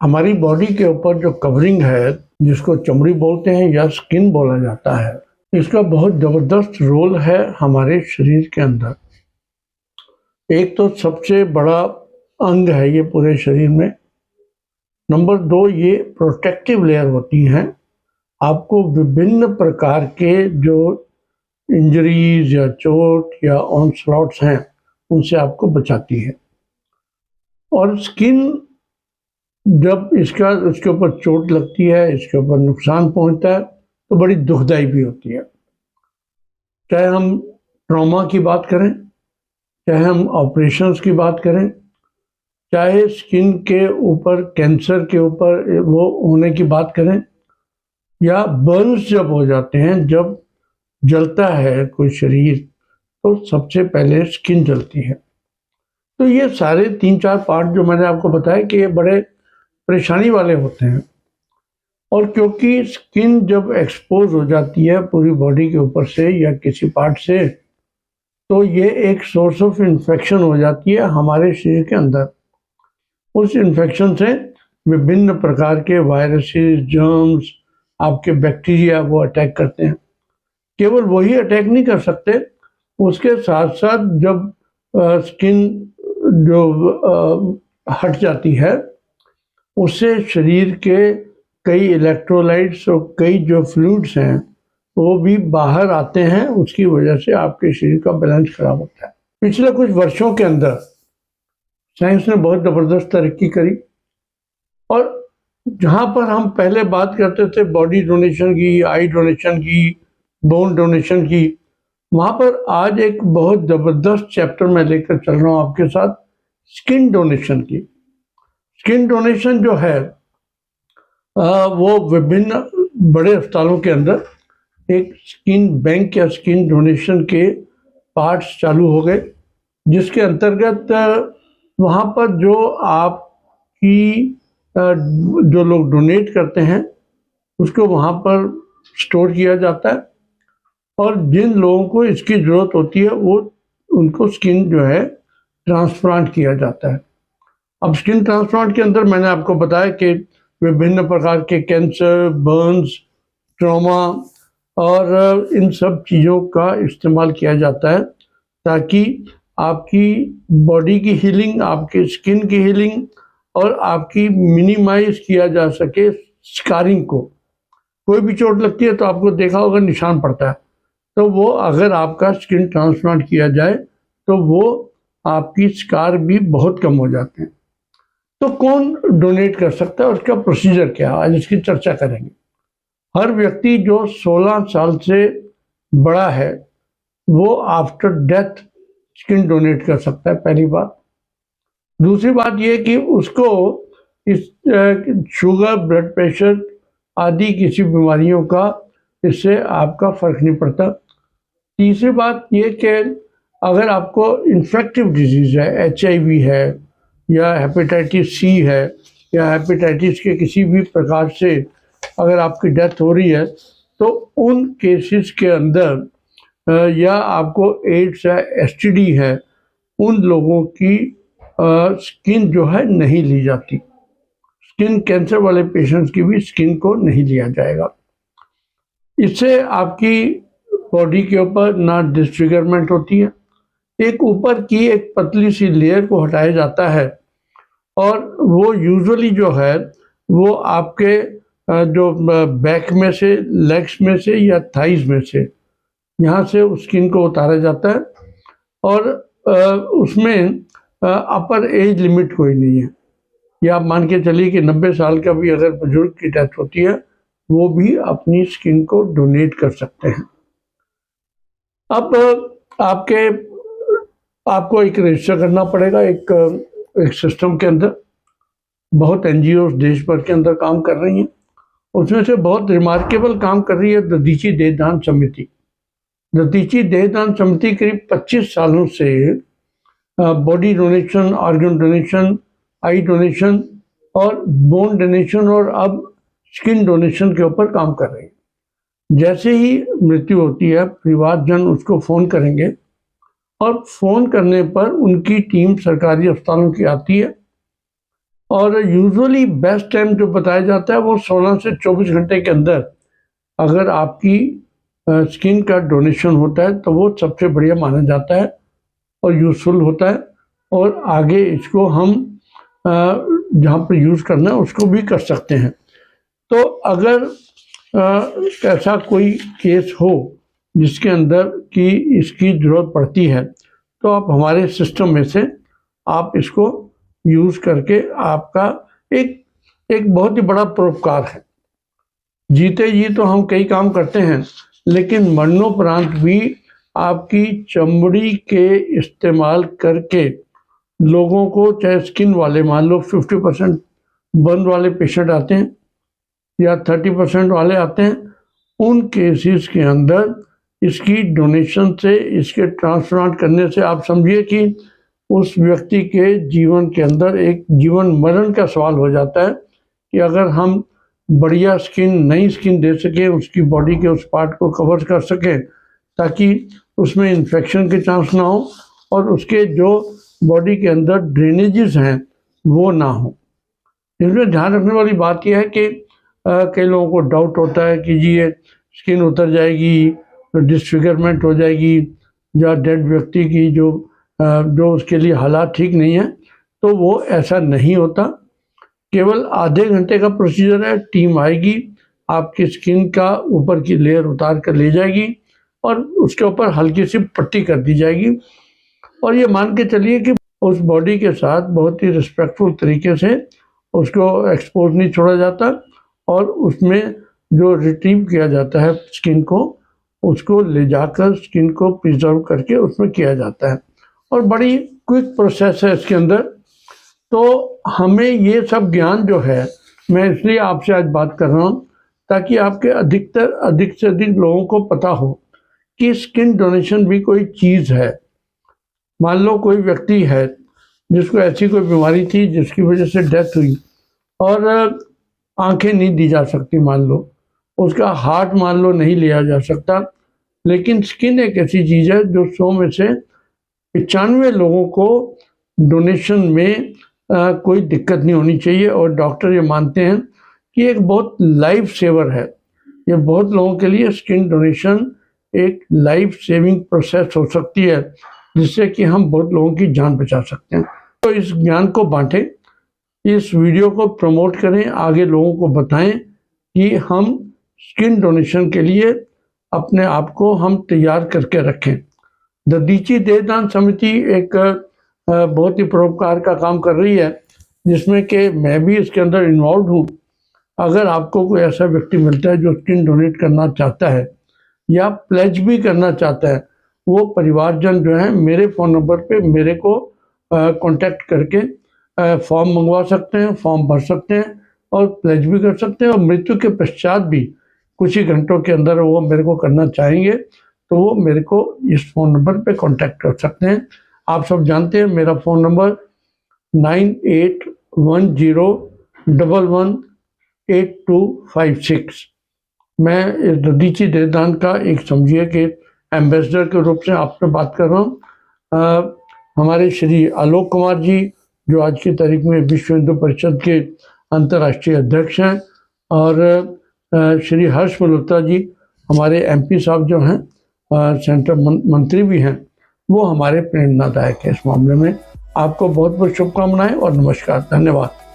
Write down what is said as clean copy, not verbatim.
हमारी बॉडी के ऊपर जो कवरिंग है, जिसको चमड़ी बोलते हैं या स्किन बोला जाता है, इसका बहुत ज़बरदस्त रोल है हमारे शरीर के अंदर। एक तो सबसे बड़ा अंग है ये पूरे शरीर में। नंबर 2, ये प्रोटेक्टिव लेयर होती हैं। आपको विभिन्न प्रकार के जो इंजरीज या चोट या ऑनस्लॉट्स हैं, उनसे आपको बचाती है। और स्किन जब इसके ऊपर चोट लगती है, इसके ऊपर नुकसान पहुंचता है, तो बड़ी दुखदाई भी होती है। चाहे हम ट्रॉमा की बात करें, चाहे हम ऑपरेशंस की बात करें, चाहे स्किन के ऊपर कैंसर के ऊपर वो होने की बात करें, या बर्न्स जब हो जाते हैं, जब जलता है कोई शरीर, तो सबसे पहले स्किन जलती है। तो ये सारे 3-4 पार्ट जो मैंने आपको बताया कि ये बड़े परेशानी वाले होते हैं। और क्योंकि स्किन जब एक्सपोज हो जाती है पूरी बॉडी के ऊपर से या किसी पार्ट से, तो ये एक सोर्स ऑफ इन्फेक्शन हो जाती है हमारे शरीर के अंदर। उस इन्फेक्शन से विभिन्न प्रकार के वायरसेस, जर्म्स, आपके बैक्टीरिया वो अटैक करते हैं। केवल वही अटैक नहीं कर सकते, उसके साथ साथ जब स्किन जो हट जाती है, उससे शरीर के कई इलेक्ट्रोलाइट्स और कई जो फ्लूइड्स हैं वो भी बाहर आते हैं। उसकी वजह से आपके शरीर का बैलेंस खराब होता है। पिछले कुछ वर्षों के अंदर साइंस ने बहुत ज़बरदस्त तरक्की करी, और जहाँ पर हम पहले बात करते थे बॉडी डोनेशन की, आई डोनेशन की, बोन डोनेशन की, वहाँ पर आज एक बहुत ज़बरदस्त चैप्टर मैं लेकर चल रहा हूँ आपके साथ, स्किन डोनेशन की। स्किन डोनेशन जो है वो विभिन्न बड़े अस्पतालों के अंदर एक स्किन बैंक या स्किन डोनेशन के पार्ट्स चालू हो गए, जिसके अंतर्गत वहाँ पर जो आपकी जो लोग डोनेट करते हैं उसको वहाँ पर स्टोर किया जाता है, और जिन लोगों को इसकी ज़रूरत होती है वो उनको स्किन जो है ट्रांसप्लांट किया जाता है। अब स्किन ट्रांसप्लांट के अंदर मैंने आपको बताया कि विभिन्न प्रकार के कैंसर, बर्न्स, ट्रॉमा और इन सब चीज़ों का इस्तेमाल किया जाता है ताकि आपकी बॉडी की हीलिंग, आपकी स्किन की हीलिंग और आपकी मिनिमाइज किया जा सके स्कारिंग को। कोई भी चोट लगती है तो आपको देखा होगा निशान पड़ता है, तो वो अगर आपका स्किन ट्रांसप्लांट किया जाए तो वो आपकी स्कार भी बहुत कम हो जाते हैं। तो कौन डोनेट कर सकता है, उसका प्रोसीजर क्या है, आज इसकी चर्चा करेंगे। हर व्यक्ति जो 16 साल से बड़ा है वो आफ्टर डेथ स्किन डोनेट कर सकता है, पहली बात। दूसरी बात ये कि उसको इस शुगर, ब्लड प्रेशर आदि किसी बीमारियों का इससे आपका फर्क नहीं पड़ता। तीसरी बात ये कि अगर आपको इन्फेक्टिव डिजीज़ है, HIV है या हेपेटाइटिस C है या हेपेटाइटिस के किसी भी प्रकार से अगर आपकी डेथ हो रही है, तो उन केसेस के अंदर या आपको एड्स है, STD है, उन लोगों की स्किन जो है नहीं ली जाती। स्किन कैंसर वाले पेशेंट्स की भी स्किन को नहीं लिया जाएगा। इससे आपकी बॉडी के ऊपर ना डिसफिगरमेंट होती है, एक ऊपर की एक पतली सी लेयर को हटाया जाता है, और वो यूजुअली जो है वो आपके जो बैक में से, लेग्स में से या थाइज में से, यहाँ से उस स्किन को उतारा जाता है। और उसमें अपर एज लिमिट कोई नहीं है, या आप मान के चलिए कि 90 साल का भी अगर बुजुर्ग की डेथ होती है वो भी अपनी स्किन को डोनेट कर सकते हैं। अब आपको एक रजिस्टर करना पड़ेगा एक सिस्टम के अंदर। बहुत NGOs देश भर के अंदर काम कर रही हैं, उसमें से बहुत रिमार्केबल काम कर रही है दधीची देहदान समिति। दधीची देहदान समिति करीब 25 सालों से बॉडी डोनेशन, ऑर्गन डोनेशन, आई डोनेशन और बोन डोनेशन और अब स्किन डोनेशन के ऊपर काम कर रही है। जैसे ही मृत्यु होती है, परिवारजन उसको फ़ोन करेंगे, और फ़ोन करने पर उनकी टीम सरकारी अस्पतालों की आती है, और यूजुअली बेस्ट टाइम जो बताया जाता है वो 16 से 24 घंटे के अंदर अगर आपकी स्किन का डोनेशन होता है तो वो सबसे बढ़िया माना जाता है और यूज़फुल होता है, और आगे इसको हम जहाँ पर यूज़ करना है उसको भी कर सकते हैं। तो अगर ऐसा कोई केस हो जिसके अंदर कि इसकी ज़रूरत पड़ती है तो आप हमारे सिस्टम में से आप इसको यूज़ करके आपका एक बहुत ही बड़ा परोपकार है। जीते जी तो हम कई काम करते हैं, लेकिन मरणोपरांत भी आपकी चमड़ी के इस्तेमाल करके लोगों को, चाहे स्किन वाले मान लो 50% बर्न वाले पेशेंट आते हैं या 30% वाले आते हैं, उन केसेस के अंदर इसकी डोनेशन से, इसके ट्रांसप्लांट करने से आप समझिए कि उस व्यक्ति के जीवन के अंदर एक जीवन मरण का सवाल हो जाता है कि अगर हम बढ़िया स्किन, नई स्किन दे सकें, उसकी बॉडी के उस पार्ट को कवर कर सकें ताकि उसमें इन्फेक्शन के चांस ना हो और उसके जो बॉडी के अंदर ड्रेनेजेस हैं वो ना हो। इसमें ध्यान रखने वाली बात यह है कि कई लोगों को डाउट होता है कि जी ये स्किन उतर जाएगी, डिसफिगरमेंट हो जाएगी, या डेड व्यक्ति की जो उसके लिए हालात ठीक नहीं है, तो वो ऐसा नहीं होता। केवल आधे घंटे का प्रोसीजर है। टीम आएगी, आपकी स्किन का ऊपर की लेयर उतार कर ले जाएगी और उसके ऊपर हल्की सी पट्टी कर दी जाएगी, और ये मान के चलिए कि उस बॉडी के साथ बहुत ही रिस्पेक्टफुल तरीके से उसको एक्सपोज नहीं छोड़ा जाता, और उसमें जो रिट्रीव किया जाता है स्किन को, उसको ले जाकर स्किन को प्रिजर्व करके उसमें किया जाता है, और बड़ी क्विक प्रोसेस है इसके अंदर। तो हमें ये सब ज्ञान जो है, मैं इसलिए आपसे आज बात कर रहा हूँ ताकि आपके अधिक से अधिक लोगों को पता हो कि स्किन डोनेशन भी कोई चीज़ है। मान लो कोई व्यक्ति है जिसको ऐसी कोई बीमारी थी जिसकी वजह से डेथ हुई और आंखें नहीं दी जा सकती, मान लो उसका हार्ट मान लो नहीं लिया जा सकता, लेकिन स्किन एक ऐसी चीज़ है जो 100 में से 95 लोगों को डोनेशन में कोई दिक्कत नहीं होनी चाहिए, और डॉक्टर ये मानते हैं कि एक बहुत लाइफ सेवर है। ये बहुत लोगों के लिए स्किन डोनेशन एक लाइफ सेविंग प्रोसेस हो सकती है, जिससे कि हम बहुत लोगों की जान बचा सकते हैं। तो इस ज्ञान को बांटें, इस वीडियो को प्रमोट करें, आगे लोगों को बताएं कि हम स्किन डोनेशन के लिए अपने आप को हम तैयार करके रखें। दधीची देहदान समिति एक बहुत ही परोपकार का काम कर रही है, जिसमें कि मैं भी इसके अंदर इन्वॉल्व हूँ। अगर आपको कोई ऐसा व्यक्ति मिलता है जो स्किन डोनेट करना चाहता है या प्लेज भी करना चाहता है, वो परिवारजन जो है मेरे फ़ोन नंबर पे मेरे को कांटेक्ट करके फॉर्म मंगवा सकते हैं, फॉर्म भर सकते हैं और प्लेज भी कर सकते हैं, और मृत्यु के पश्चात भी कुछ ही घंटों के अंदर वो मेरे को करना चाहेंगे तो वो मेरे को इस फ़ोन नंबर पे कांटेक्ट कर सकते हैं। आप सब जानते हैं मेरा फ़ोन नंबर 9810118256। मैं इस दधीची देहदान का एक समझिए कि एम्बेसडर के रूप से आपसे बात कर रहा हूँ। हमारे श्री आलोक कुमार जी, जो आज की तारीख में विश्व हिंदू परिषद के अंतर्राष्ट्रीय अध्यक्ष हैं, और श्री हर्ष मल्होत्रा जी हमारे MP साहब जो हैं, सेंट्रल मंत्री भी हैं, वो हमारे प्रेरणादायक है इस मामले में। आपको बहुत बहुत शुभकामनाएं और नमस्कार, धन्यवाद।